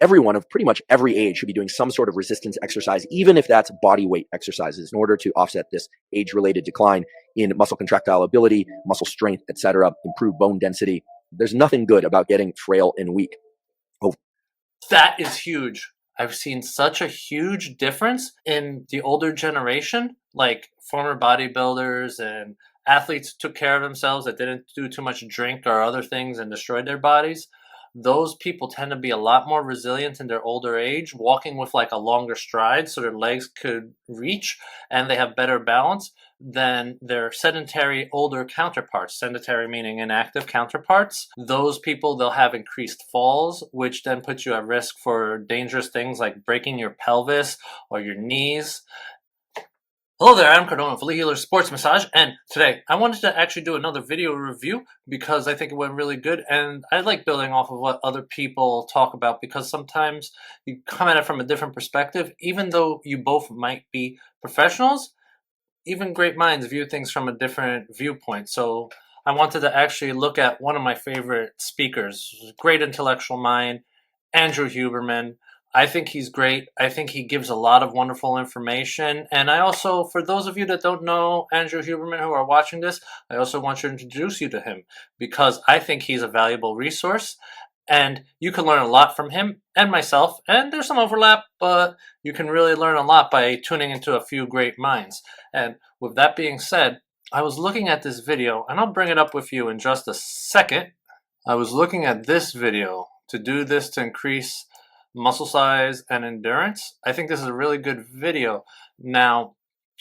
everyone of pretty much every age should be doing some sort of resistance exercise, even if that's body weight exercises, in order to offset this age-related decline in muscle contractile ability, muscle strength, etc., improve bone density. There's nothing good about getting frail and weak. Oh, that is huge. I've seen such a huge difference in the older generation, like former bodybuilders and athletes who took care of themselves, that didn't do too much drink or other things and destroyed their bodies. Those people tend to be a lot more resilient in their older age, walking with like a longer stride so their legs could reach, and they have better balance than their sedentary older counterparts. Sedentary meaning inactive counterparts. Those people, they'll have increased falls, which then puts you at risk for dangerous things like breaking your pelvis or your knees. Hello there, I'm Cardona, Fully Healer Sports Massage, and today I wanted to actually do another video review because I think it went really good, and I like building off of what other people talk about because sometimes you come at it from a different perspective. Even though you both might be professionals, even great minds view things from a different viewpoint. So I wanted to actually look at one of my favorite speakers, great intellectual mind, Andrew Huberman. I think he's great. I think he gives a lot of wonderful information. And I also, for those of you that don't know Andrew Huberman who are watching this, I also want to introduce you to him because I think he's a valuable resource. And you can learn a lot from him and myself. And there's some overlap, but you can really learn a lot by tuning into a few great minds. And with that being said, I was looking at this video, and I'll bring it up with you in just a second. I was looking at this video to do this to increase muscle size and endurance. I think this is a really good video. Now,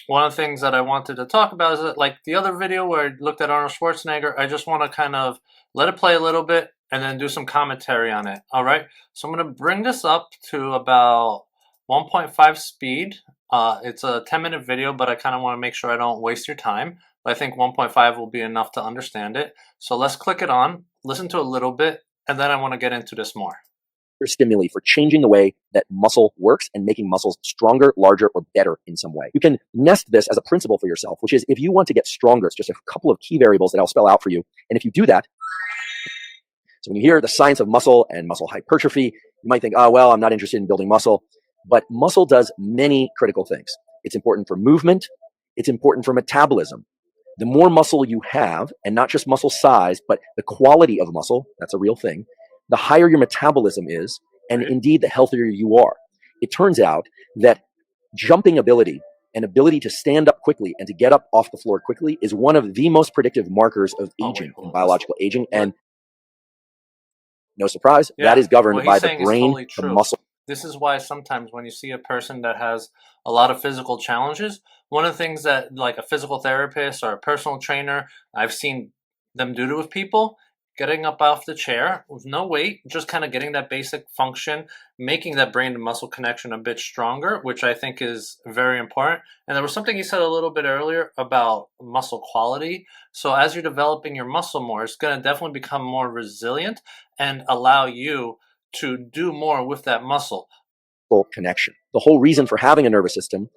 one of the things that I wanted to talk about is that, like the other video where I looked at Arnold Schwarzenegger, I just want to kind of let it play a little bit and then do some commentary on it. All right, so I'm going to bring this up to about 1.5 speed. It's a 10-minute video, but I kind of want to make sure I don't waste your time. But I think 1.5 will be enough to understand it. So let's click it on, listen to a little bit, and then I want to get into this more. Stimuli for changing the way that muscle works and making muscles stronger, larger, or better in some way. You can nest this as a principle for yourself, which is if you want to get stronger, it's just a couple of key variables that I'll spell out for you. And if you do that, so when you hear the science of muscle and muscle hypertrophy, you might think, oh, well, I'm not interested in building muscle. But muscle does many critical things. It's important for movement. It's important for metabolism. The more muscle you have, and not just muscle size, but the quality of muscle, that's a real thing, the higher your metabolism is, and indeed the healthier you are. It turns out that jumping ability and ability to stand up quickly and to get up off the floor quickly is one of the most predictive markers of aging and biological aging. And no surprise, that is governed by the brain, the muscle. This is why sometimes when you see a person that has a lot of physical challenges, one of the things that like a physical therapist or a personal trainer, I've seen them do to with people, getting up off the chair with no weight, just kind of getting that basic function, making that brain to muscle connection a bit stronger, which I think is very important. And there was something you said a little bit earlier about muscle quality. So as you're developing your muscle more, it's going to definitely become more resilient and allow you to do more with that muscle. Connection. The whole reason for having a nervous system,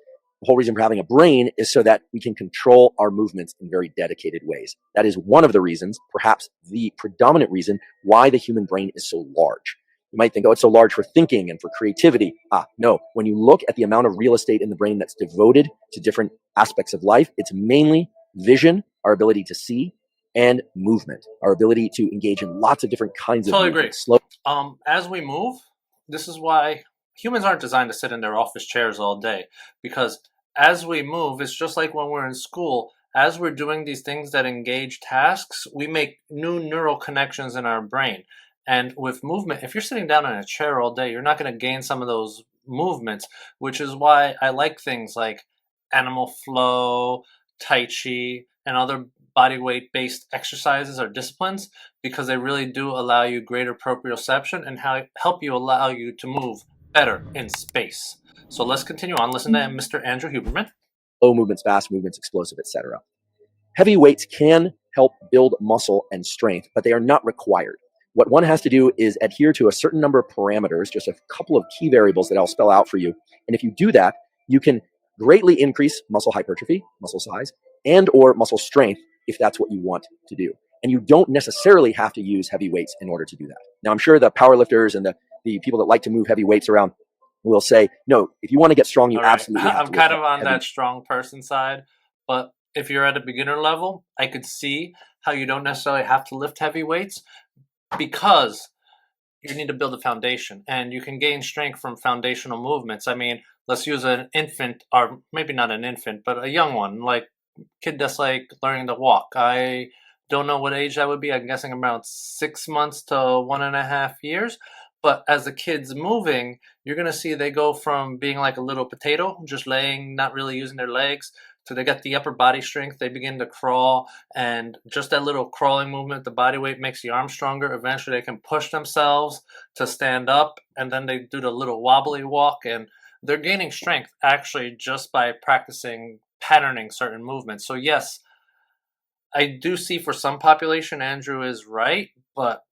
the whole reason for having a brain is so that we can control our movements in very dedicated ways. That is one of the reasons, perhaps the predominant reason, why the human brain is so large. You might think, oh, it's so large for thinking and for creativity. No. When you look at the amount of real estate in the brain that's devoted to different aspects of life, it's mainly vision, our ability to see, and movement, our ability to engage in lots of different kinds of movement. Totally agree. As we move, this is why humans aren't designed to sit in their office chairs all day, because as we move, it's just like when we're in school. As we're doing these things that engage tasks, we make new neural connections in our brain. And with movement, if you're sitting down in a chair all day, you're not going to gain some of those movements, which is why I like things like animal flow, Tai Chi, and other body weight based exercises or disciplines, because they really do allow you greater proprioception and help you allow you to move better in space. So let's continue on. Listen to Mr. Andrew Huberman. Low movements, fast movements, explosive, etc. Heavy weights can help build muscle and strength, but they are not required. What one has to do is adhere to a certain number of parameters, just a couple of key variables that I'll spell out for you. And if you do that, you can greatly increase muscle hypertrophy, muscle size, and or muscle strength if that's what you want to do. And you don't necessarily have to use heavy weights in order to do that. Now, I'm sure the powerlifters and the the people that like to move heavy weights around will say, no, if you want to get strong, you All right. absolutely have I'm to kind lift of on heavy. that strong person side, but if you're at a beginner level, I could see how you don't necessarily have to lift heavy weights because you need to build a foundation and you can gain strength from foundational movements. I mean, let's use an infant, or maybe not an infant, but a young one, like kid that's like learning to walk. I don't know what age that would be. I'm guessing around 6 months to 1.5 years. But as the kid's moving, you're going to see they go from being like a little potato, just laying, not really using their legs, to they get the upper body strength. They begin to crawl, and just that little crawling movement, the body weight makes the arms stronger. Eventually, they can push themselves to stand up, and then they do the little wobbly walk, and they're gaining strength actually just by practicing patterning certain movements. So, yes, I do see for some population, Andrew is right, but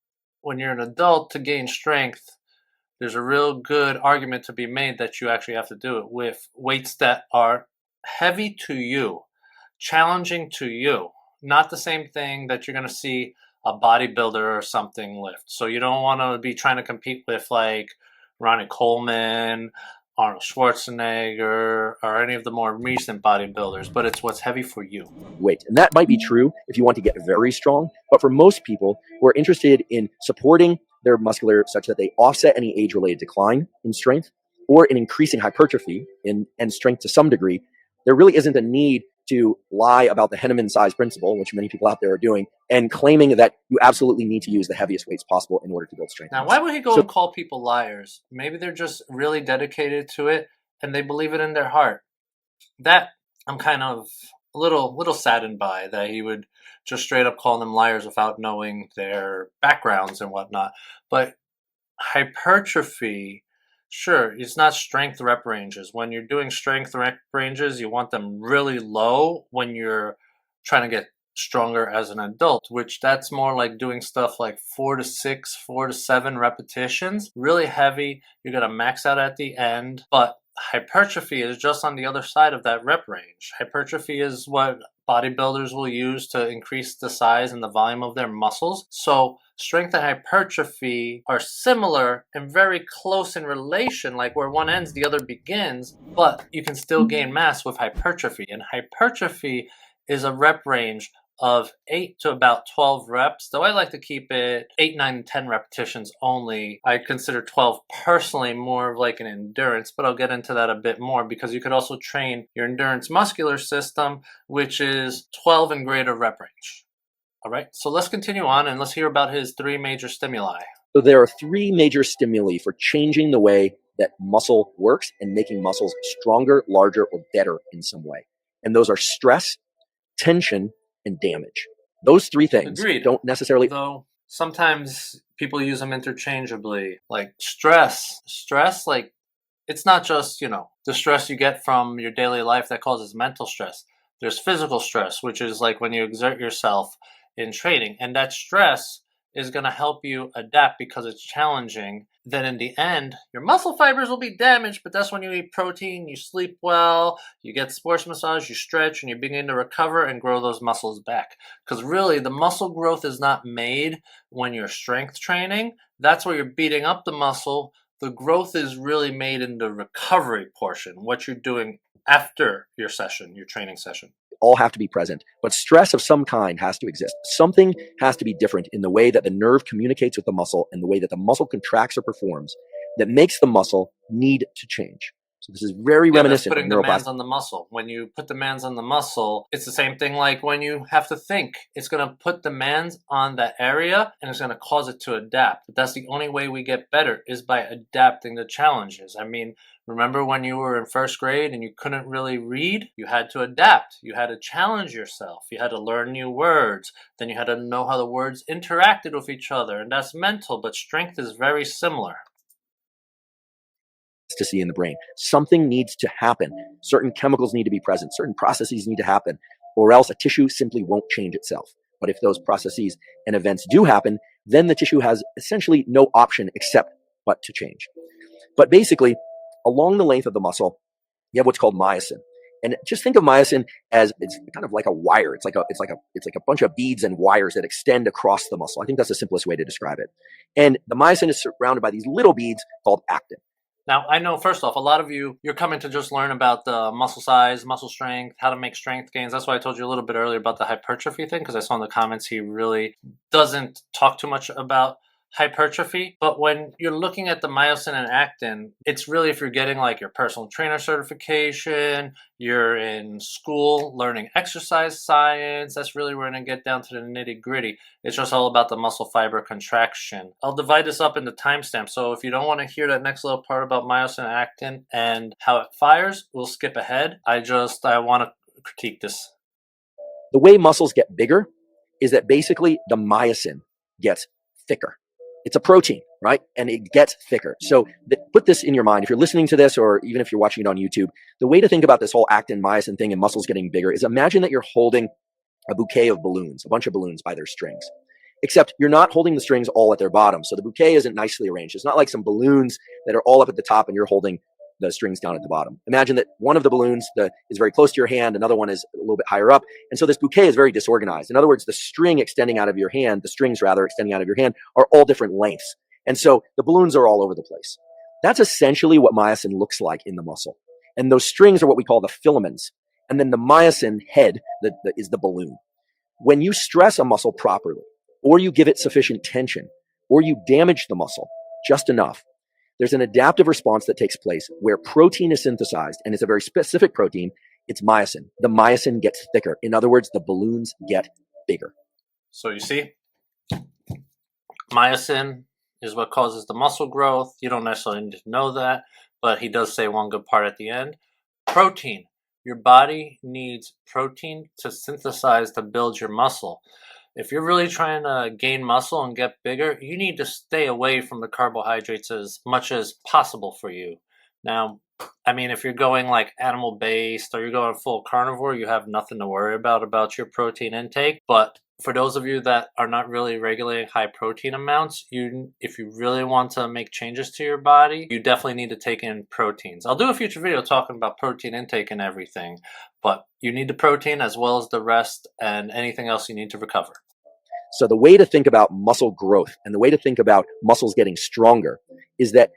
when you're an adult to gain strength, there's a real good argument to be made that you actually have to do it with weights that are heavy to you, challenging to you, not the same thing that you're going to see a bodybuilder or something lift. So you don't want to be trying to compete with like Ronnie Coleman, Arnold Schwarzenegger, or any of the more recent bodybuilders, but it's what's heavy for you. Weight. And that might be true if you want to get very strong. But for most people who are interested in supporting their muscular such that they offset any age-related decline in strength or in increasing hypertrophy and strength to some degree, there really isn't a need to lie about the Henneman size principle, which many people out there are doing, and claiming that you absolutely need to use the heaviest weights possible in order to build strength. Now, why would he go and call people liars? Maybe they're just really dedicated to it and they believe it in their heart. That I'm kind of a little saddened by, that he would just straight up call them liars without knowing their backgrounds and whatnot. But hypertrophy, sure, it's not strength rep ranges. When you're doing strength rep ranges, you want them really low when you're trying to get stronger as an adult, which that's more like doing stuff like 4 to 6, 4 to 7 repetitions, really heavy. You're going to max out at the end, but hypertrophy is just on the other side of that rep range. Hypertrophy is what bodybuilders will use to increase the size and the volume of their muscles. So strength and hypertrophy are similar and very close in relation, like where one ends, the other begins, but you can still gain mass with hypertrophy. And hypertrophy is a rep range of 8 to about 12 reps, though I like to keep it 8, 9, and 10 repetitions only. I consider 12 personally more of like an endurance, but I'll get into that a bit more because you could also train your endurance muscular system, which is 12 and greater rep range. All right, so let's continue on and let's hear about his 3 major stimuli. So there are 3 major stimuli for changing the way that muscle works and making muscles stronger, larger, or better in some way. And those are stress, tension, and damage. Those 3 things Agreed. Don't necessarily... Though sometimes people use them interchangeably. Like stress, like it's not just, the stress you get from your daily life that causes mental stress. There's physical stress, which is like when you exert yourself in training. And that stress is going to help you adapt because it's challenging. Then in the end, your muscle fibers will be damaged, but that's when you eat protein, you sleep well, you get sports massage, you stretch, and you begin to recover and grow those muscles back. Because really, the muscle growth is not made when you're strength training. That's where you're beating up the muscle. The growth is really made in the recovery portion, what you're doing after your session, your training session. All have to be present, but stress of some kind has to exist. Something has to be different in the way that the nerve communicates with the muscle and the way that the muscle contracts or performs that makes the muscle need to change. So this is very reminiscent of putting demands on the muscle. When you put demands on the muscle, it's the same thing like when you have to think. It's going to put demands on that area and it's going to cause it to adapt. But that's the only way we get better is by adapting to challenges. I mean, remember when you were in first grade and you couldn't really read? You had to adapt. You had to challenge yourself. You had to learn new words. Then you had to know how the words interacted with each other. And that's mental, but strength is very similar. To see in the brain. Something needs to happen. Certain chemicals need to be present. Certain processes need to happen, or else a tissue simply won't change itself. But if those processes and events do happen, then the tissue has essentially no option except but to change. But basically, along the length of the muscle, you have what's called myosin. And just think of myosin as it's kind of like a wire. It's like a bunch of beads and wires that extend across the muscle. I think that's the simplest way to describe it. And the myosin is surrounded by these little beads called actin. Now, I know, first off, a lot of you're coming to just learn about the muscle size, muscle strength, how to make strength gains. That's why I told you a little bit earlier about the hypertrophy thing, because I saw in the comments he really doesn't talk too much about hypertrophy. But when you're looking at the myosin and actin, it's really if you're getting like your personal trainer certification, you're in school learning exercise science, that's really where we're going to get down to the nitty gritty. It's just all about the muscle fiber contraction. I'll divide this up into timestamps. So if you don't want to hear that next little part about myosin and actin and how it fires, we'll skip ahead. I want to critique this. The way muscles get bigger is that basically the myosin gets thicker. It's a protein, right? And it gets thicker. So put this in your mind. If you're listening to this, or even if you're watching it on YouTube, the way to think about this whole actin myosin thing and muscles getting bigger is imagine that you're holding a bouquet of balloons, a bunch of balloons by their strings. Except you're not holding the strings all at their bottom. So the bouquet isn't nicely arranged. It's not like some balloons that are all up at the top and you're holding the strings down at the bottom. Imagine that one of the balloons is very close to your hand, another one is a little bit higher up. And so this bouquet is very disorganized. In other words, the strings extending out of your hand are all different lengths. And so the balloons are all over the place. That's essentially what myosin looks like in the muscle. And those strings are what we call the filaments. And then the myosin head is the balloon. When you stress a muscle properly, or you give it sufficient tension, or you damage the muscle just enough, there's an adaptive response that takes place where protein is synthesized, and it's a very specific protein. It's myosin. The myosin gets thicker. In other words, the balloons get bigger. So you see, myosin is what causes the muscle growth. You don't necessarily need to know that, but he does say one good part at the end. Protein. Your body needs protein to synthesize to build your muscle. If you're really trying to gain muscle and get bigger, you need to stay away from the carbohydrates as much as possible for you. Now, I mean, if you're going like animal-based or you're going full carnivore, you have nothing to worry about your protein intake. But for those of you that are not really regulating high protein amounts, if you really want to make changes to your body, you definitely need to take in proteins. I'll do a future video talking about protein intake and everything, but you need the protein as well as the rest and anything else you need to recover. So the way to think about muscle growth and the way to think about muscles getting stronger is that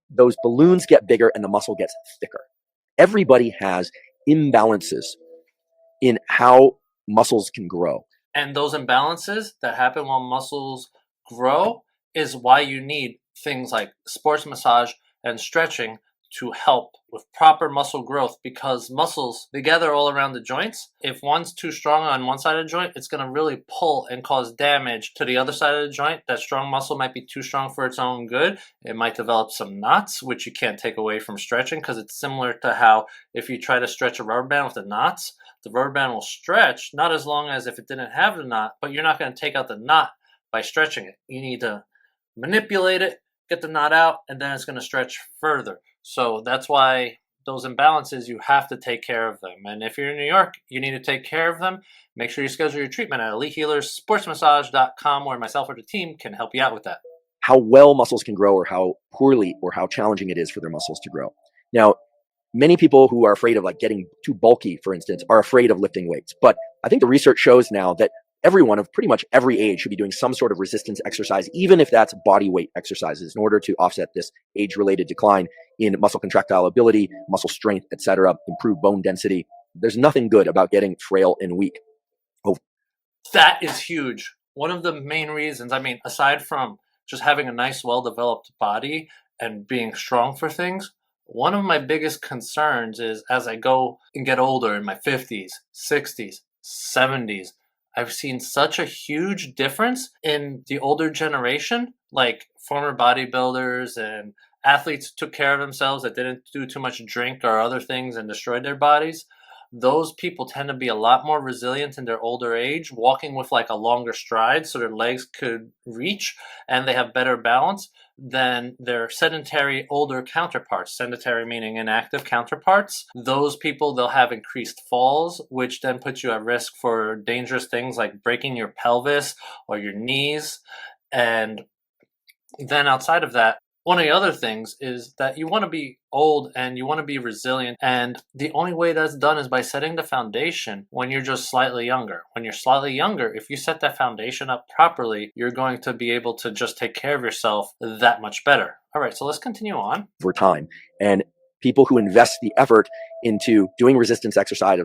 those balloons get bigger and the muscle gets thicker. Everybody has imbalances in how muscles can grow. And those imbalances that happen while muscles grow is why you need things like sports massage and stretching to help with proper muscle growth, because muscles, they gather all around the joints. If one's too strong on one side of the joint, it's going to really pull and cause damage to the other side of the joint. That strong muscle might be too strong for its own good. It might develop some knots, which you can't take away from stretching, because it's similar to how if you try to stretch a rubber band with the knots, the rubber band will stretch, not as long as if it didn't have the knot, but you're not going to take out the knot by stretching it. You need to manipulate it, get the knot out, and then it's going to stretch further. So that's why those imbalances, you have to take care of them. And if you're in New York, you need to take care of them. Make sure you schedule your treatment at EliteHealersSportsMassage.com, where myself or the team can help you out with that. How well muscles can grow, or how poorly or how challenging it is for their muscles to grow. Now, many people who are afraid of like getting too bulky, for instance, are afraid of lifting weights. But I think the research shows now that everyone of pretty much every age should be doing some sort of resistance exercise, even if that's body weight exercises, in order to offset this age-related decline in muscle contractile ability, muscle strength, etc., improve bone density. There's nothing good about getting frail and weak. Oh, that is huge. One of the main reasons, I mean, aside from just having a nice, well-developed body and being strong for things, one of my biggest concerns is as I go and get older in my 50s, 60s, 70s, I've seen such a huge difference in the older generation, like former bodybuilders and athletes who took care of themselves that didn't do too much drink or other things and destroyed their bodies. Those people tend to be a lot more resilient in their older age, walking with like a longer stride so their legs could reach, and they have better balance than their sedentary older counterparts. Sedentary meaning inactive counterparts. Those people, they'll have increased falls, which then puts you at risk for dangerous things like breaking your pelvis or your knees. And then outside of that, One of the other things is that you want to be old and you want to be resilient. And the only way that's done is by setting the foundation when you're just slightly younger. When you're slightly younger, if you set that foundation up properly, you're going to be able to just take care of yourself that much better. All right, so let's continue on. Over time. And people who invest the effort into doing resistance exercise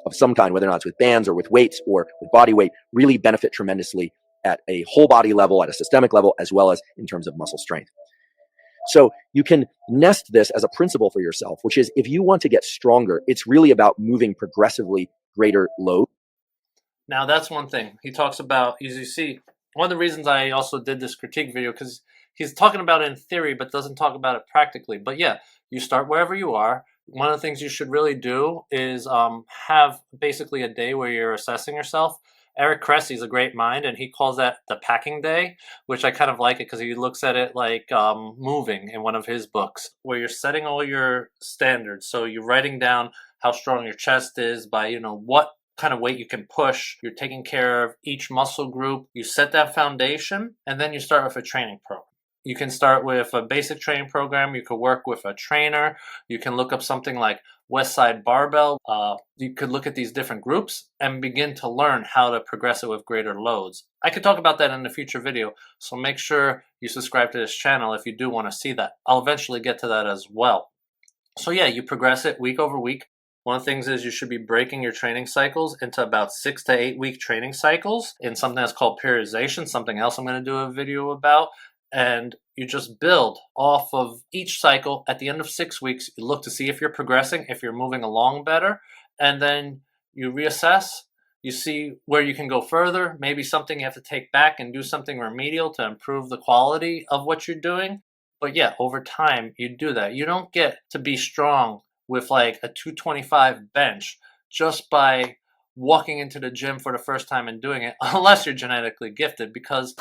of some kind, whether or not it's with bands or with weights or with body weight, really benefit tremendously at a whole body level, at a systemic level, as well as in terms of muscle strength. So you can nest this as a principle for yourself, which is if you want to get stronger, it's really about moving progressively greater load. Now, that's one thing. He talks about, as you see, one of the reasons I also did this critique video, because he's talking about it in theory, but doesn't talk about it practically. But yeah, you start wherever you are. One of the things you should really do is have basically a day where you're assessing yourself. Eric Cressy's a great mind, and he calls that the packing day, which I kind of like it because he looks at it like moving in one of his books, where you're setting all your standards. So you're writing down how strong your chest is by, what kind of weight you can push. You're taking care of each muscle group. You set that foundation, and then you start with a training program. You can start with a basic training program. You could work with a trainer. You can look up something like West Side Barbell. You could look at these different groups and begin to learn how to progress it with greater loads. I could talk about that in a future video, so make sure you subscribe to this channel if you do want to see that. I'll eventually get to that as well. So yeah, you progress it week over week. One of the things is you should be breaking your training cycles into about 6 to 8 week training cycles in something that's called periodization, something else I'm going to do a video about. And you just build off of each cycle. At the end of 6 weeks, you look to see if you're progressing, if you're moving along better, and then you reassess. You see where you can go further, maybe something you have to take back and do something remedial to improve the quality of what you're doing. But yeah, over time, you do that. You don't get to be strong with like a 225 bench just by walking into the gym for the first time and doing it, unless you're genetically gifted, because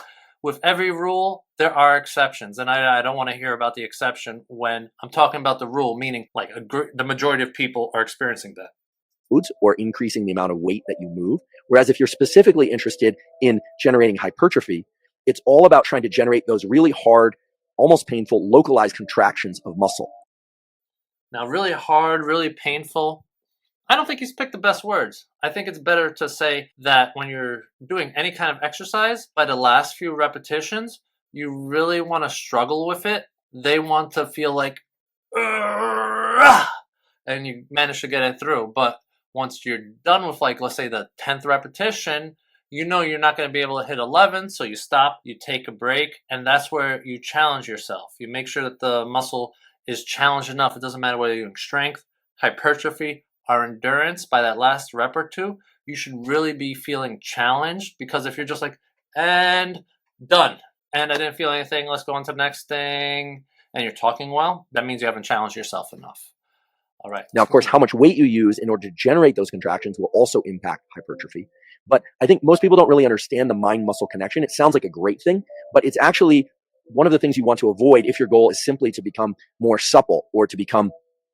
with every rule, there are exceptions. And I don't want to hear about the exception when I'm talking about the rule, meaning like the majority of people are experiencing that. Foods or increasing the amount of weight that you move. Whereas if you're specifically interested in generating hypertrophy, it's all about trying to generate those really hard, almost painful, localized contractions of muscle. Now, really hard, really painful, I don't think he's picked the best words. I think it's better to say that when you're doing any kind of exercise, by the last few repetitions, you really want to struggle with it. They want to feel like, and you manage to get it through. But once you're done with, like, let's say the 10th repetition, you're not going to be able to hit 11. So you stop, you take a break, and that's where you challenge yourself. You make sure that the muscle is challenged enough. It doesn't matter whether you're doing strength, hypertrophy, our endurance. By that last rep or two, you should really be feeling challenged, because if you're just like, and done, and I didn't feel anything, let's go on to the next thing, and you're talking well, that means you haven't challenged yourself enough. All right. Now, of course, how much weight you use in order to generate those contractions will also impact hypertrophy. But I think most people don't really understand the mind-muscle connection. It sounds like a great thing, but it's actually one of the things you want to avoid if your goal is simply to become more supple or to become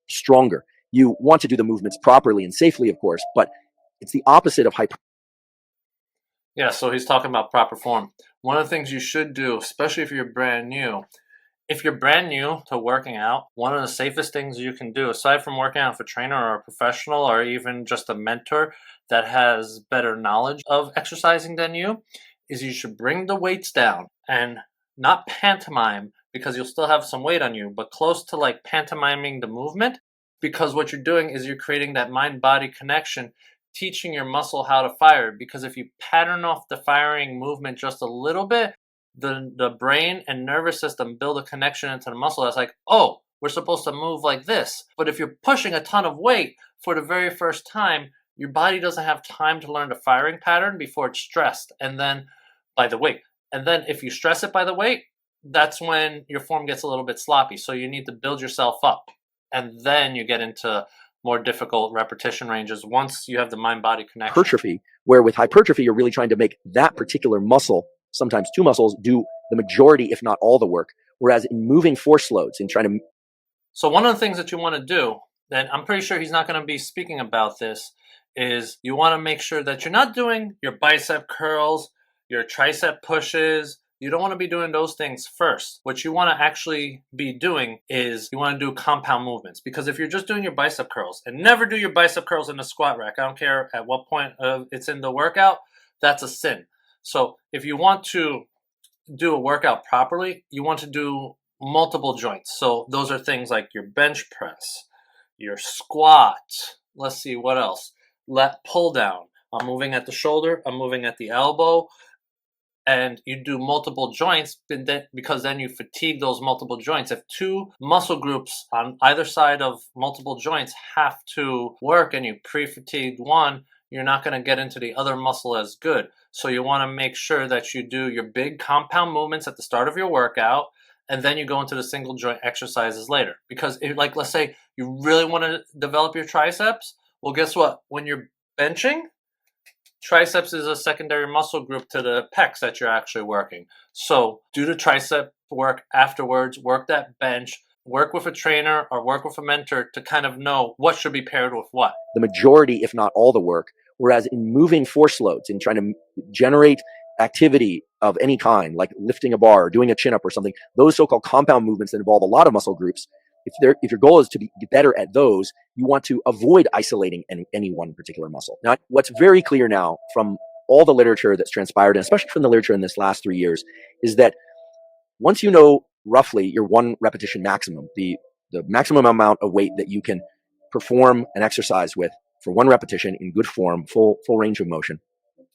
stronger. You want to do the movements properly and safely, of course, but it's the opposite of hypertrophy. Yeah, so he's talking about proper form. One of the things you should do, especially if you're brand new, if you're brand new to working out, one of the safest things you can do, aside from working out with a trainer or a professional or even just a mentor that has better knowledge of exercising than you, is you should bring the weights down and not pantomime, because you'll still have some weight on you, but close to like pantomiming the movement. Because what you're doing is you're creating that mind-body connection, teaching your muscle how to fire. Because if you pattern off the firing movement just a little bit, the brain and nervous system build a connection into the muscle that's like, oh, we're supposed to move like this. But if you're pushing a ton of weight for the very first time, your body doesn't have time to learn the firing pattern before it's stressed, and then by the weight. And then if you stress it by the weight, that's when your form gets a little bit sloppy. So you need to build yourself up. And then you get into more difficult repetition ranges once you have the mind-body connection. Hypertrophy, where with hypertrophy, you're really trying to make that particular muscle, sometimes two muscles, do the majority, if not all the work. Whereas in moving force loads, in trying to... So one of the things that you want to do, and I'm pretty sure he's not going to be speaking about this, is you want to make sure that you're not doing your bicep curls, your tricep pushes, You don't want to be doing those things first. What you want to actually be doing is you want to do compound movements, because if you're just doing your bicep curls, and never do your bicep curls in the squat rack, I don't care at what point it's in the workout, that's a sin. So if you want to do a workout properly, you want to do multiple joints. So those are things like your bench press, your squat. Let's see, what else? Lat pull down. I'm moving at the shoulder, I'm moving at the elbow, and you do multiple joints because then you fatigue those multiple joints. If two muscle groups on either side of multiple joints have to work and you pre-fatigued one, you're not going to get into the other muscle as good. So you want to make sure that you do your big compound movements at the start of your workout, and then you go into the single joint exercises later. Because like, let's say you really want to develop your triceps, well, guess what? When you're benching, triceps is a secondary muscle group to the pecs that you're actually working. So do the tricep work afterwards, work that bench, work with a trainer or work with a mentor to kind of know what should be paired with what. The majority, if not all the work, whereas in moving force loads, in trying to generate activity of any kind, like lifting a bar or doing a chin-up or something, those so-called compound movements that involve a lot of muscle groups, if your goal is to be better at those, you want to avoid isolating any one particular muscle. Now, what's very clear now from all the literature that's transpired, and especially from the literature in this last 3 years, is that once you know roughly your 1 repetition maximum, the maximum amount of weight that you can perform an exercise with for 1 repetition in good form, full range of motion,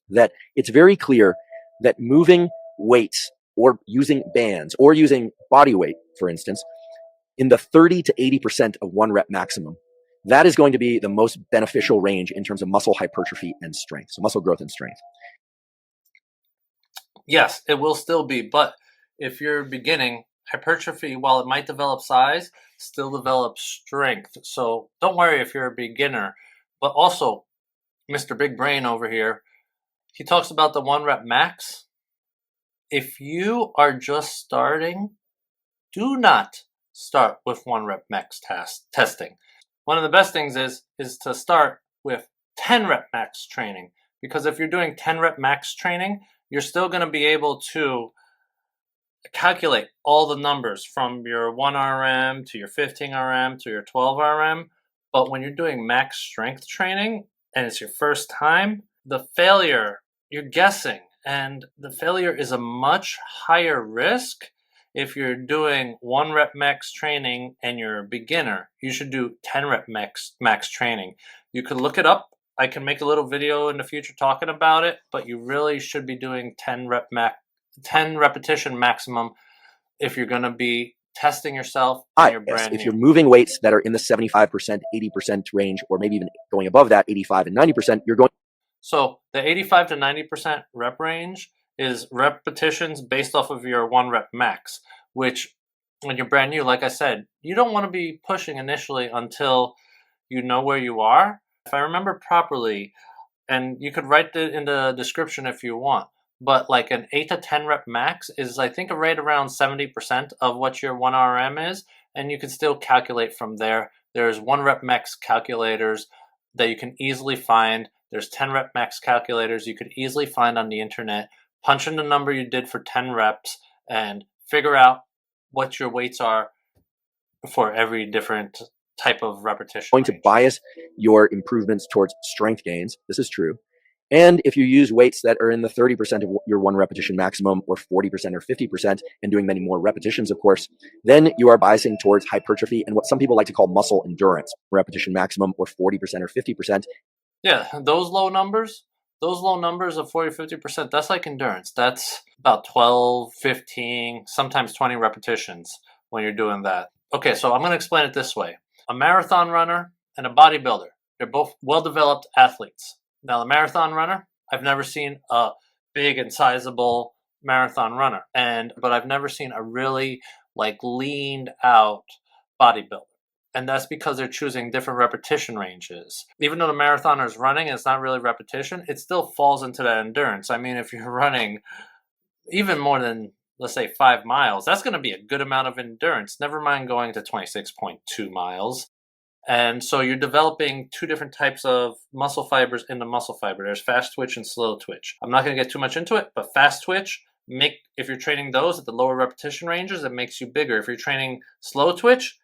that it's very clear that moving weights or using bands or using body weight, for instance, in the 30 to 80% of 1 rep maximum, that is going to be the most beneficial range in terms of muscle hypertrophy and strength, so muscle growth and strength. Yes, it will still be, but if you're beginning, hypertrophy, while it might develop size, still develops strength. So don't worry if you're a beginner. But also, Mr. Big Brain over here, he talks about the 1 rep max. If you are just starting, do not start with 1 rep max testing. One of the best things is to start with 10 rep max training, because if you're doing 10 rep max training, you're still going to be able to calculate all the numbers from your 1 RM to your 15 RM to your 12 RM. But when you're doing max strength training and it's your first time, the failure, you're guessing, and the failure is a much higher risk. If you're doing 1 rep max training and you're a beginner, you should do 10 rep max training. You could look it up. I can make a little video in the future talking about it, but you really should be doing 10 repetition maximum if you're going to be testing yourself and you're brand new. If you're moving weights that are in the 75%, 80% range, or maybe even going above that, 85 and 90%, you're going. So the 85 to 90% rep range is repetitions based off of your 1 rep max, which when you're brand new, like I said, you don't want to be pushing initially until you know where you are. If I remember properly, and you could write it in the description if you want, but like an 8 to 10 rep max is, I think, right around 70% of what your 1 RM is, and you can still calculate from there. There's 1 rep max calculators that you can easily find. There's 10 rep max calculators you could easily find on the internet. Punch in the number you did for 10 reps and figure out what your weights are for every different type of repetition. Going to bias your improvements towards strength gains. This is true. And if you use weights that are in the 30% of your 1 repetition maximum, or 40% or 50%, and doing many more repetitions, of course, then you are biasing towards hypertrophy and what some people like to call muscle endurance, repetition maximum, or 40% or 50%. Yeah, those low numbers of 40, 50%, that's like endurance. That's about 12, 15, sometimes 20 repetitions when you're doing that. Okay, so I'm going to explain it this way. A marathon runner and a bodybuilder, they're both well-developed athletes. Now, the marathon runner, I've never seen a big and sizable marathon runner, but I've never seen a really leaned out bodybuilder. And that's because they're choosing different repetition ranges. Even though the marathoner is running, it's not really repetition, it still falls into that endurance. I mean, if you're running even more than, let's say, 5 miles, that's going to be a good amount of endurance, never mind going to 26.2 miles. And so you're developing 2 different types of muscle fibers in the muscle fiber. There's fast twitch and slow twitch. I'm not going to get too much into it, but fast twitch if you're training those at the lower repetition ranges, it makes you bigger. If you're training slow twitch,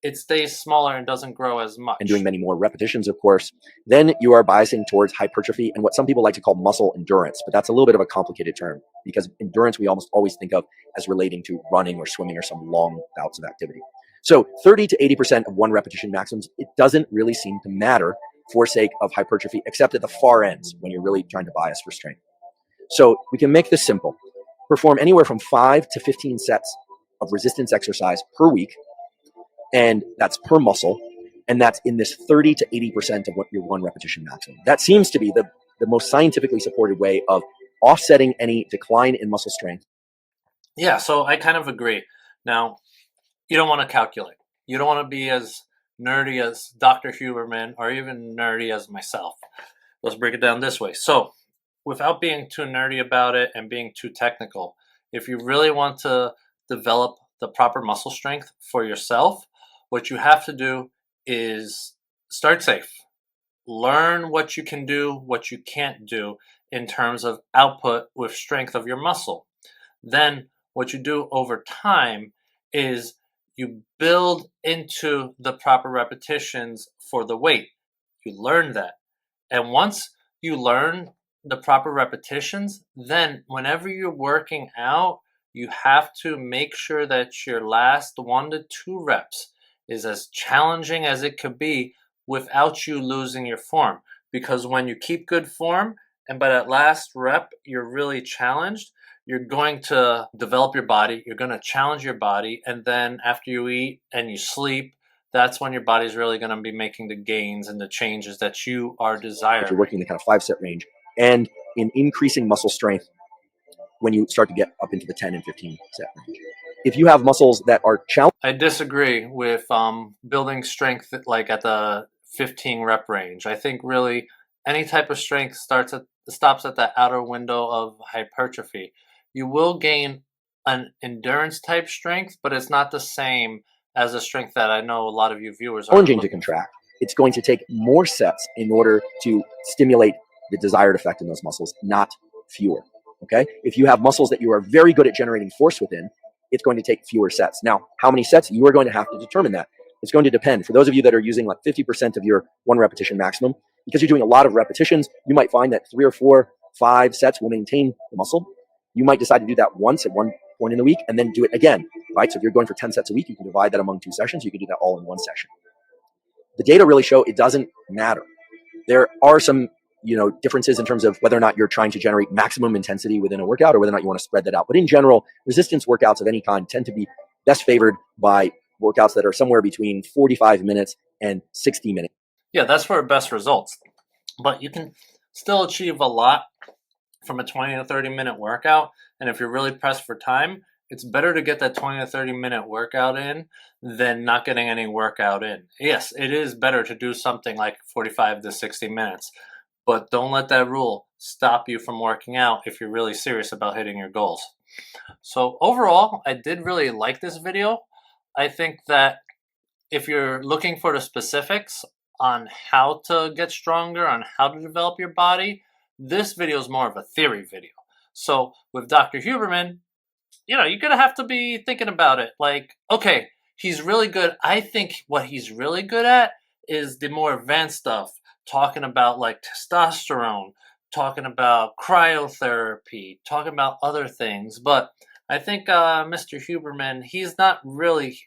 it stays smaller and doesn't grow as much. And doing many more repetitions, of course, then you are biasing towards hypertrophy and what some people like to call muscle endurance. But that's a little bit of a complicated term, because endurance we almost always think of as relating to running or swimming or some long bouts of activity. So 30 to 80% of one repetition maximums, it doesn't really seem to matter for sake of hypertrophy, except at the far ends when you're really trying to bias for strength. So we can make this simple. Perform anywhere from 5 to 15 sets of resistance exercise per week, and that's per muscle, and that's in this 30 to 80% of what your one repetition maximum. That seems to be the most scientifically supported way of offsetting any decline in muscle strength. Yeah, so I kind of agree. Now, you don't want to calculate. You don't want to be as nerdy as Dr. Huberman or even nerdy as myself. Let's break it down this way. So, without being too nerdy about it and being too technical, if you really want to develop the proper muscle strength for yourself, what you have to do is start safe. Learn what you can do, what you can't do in terms of output with strength of your muscle. Then what you do over time is you build into the proper repetitions for the weight. You learn that. And once you learn the proper repetitions, then whenever you're working out, you have to make sure that your last 1 to 2 reps is as challenging as it could be without you losing your form. Because when you keep good form and by that last rep you're really challenged, you're going to develop your body, you're going to challenge your body, and then after you eat and you sleep, that's when your body's really going to be making the gains and the changes that you are desiring. If you're working in the kind of 5-set range and in increasing muscle strength when you start to get up into the 10 and 15 set range. If you have muscles that are challenged, I disagree with building strength like at the 15 rep range. I think really any type of strength stops at the outer window of hypertrophy. You will gain an endurance type strength, but it's not the same as a strength that I know a lot of you viewers are challenging to contract. It's going to take more sets in order to stimulate the desired effect in those muscles, not fewer. Okay? If you have muscles that you are very good at generating force within, it's going to take fewer sets. Now, how many sets? You are going to have to determine that. It's going to depend. For those of you that are using like 50% of your one repetition maximum, because you're doing a lot of repetitions, you might find that 3 or 4, 5 sets will maintain the muscle. You might decide to do that once at one point in the week and then do it again, right? So if you're going for 10 sets a week, you can divide that among 2 sessions. You can do that all in one session. The data really show it doesn't matter. There are some differences in terms of whether or not you're trying to generate maximum intensity within a workout or whether or not you want to spread that out. But in general, resistance workouts of any kind tend to be best favored by workouts that are somewhere between 45 minutes and 60 minutes. Yeah, that's for best results. But you can still achieve a lot from a 20 to 30 minute workout. And if you're really pressed for time, it's better to get that 20 to 30 minute workout in than not getting any workout in. Yes, it is better to do something like 45 to 60 minutes. But don't let that rule stop you from working out if you're really serious about hitting your goals. So overall, I did really like this video. I think that if you're looking for the specifics on how to get stronger, on how to develop your body, this video is more of a theory video. So with Dr. Huberman, you're going to have to be thinking about it. Like, okay, he's really good. I think what he's really good at is the more advanced stuff. Talking about like testosterone, talking about cryotherapy, talking about other things. But I think Mr. Huberman, he's not really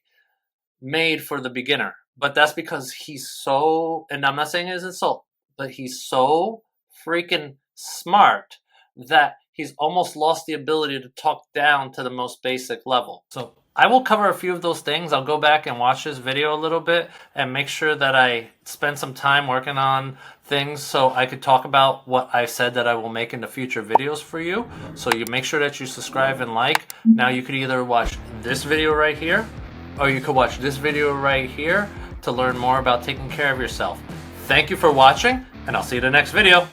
made for the beginner. But that's because he's so, and I'm not saying it as an insult, but he's so freaking smart that he's almost lost the ability to talk down to the most basic level. So I will cover a few of those things. I'll go back and watch this video a little bit and make sure that I spend some time working on things so I could talk about what I said that I will make into future videos for you. So you make sure that you subscribe and like. Now you could either watch this video right here or you could watch this video right here to learn more about taking care of yourself. Thank you for watching, and I'll see you in the next video.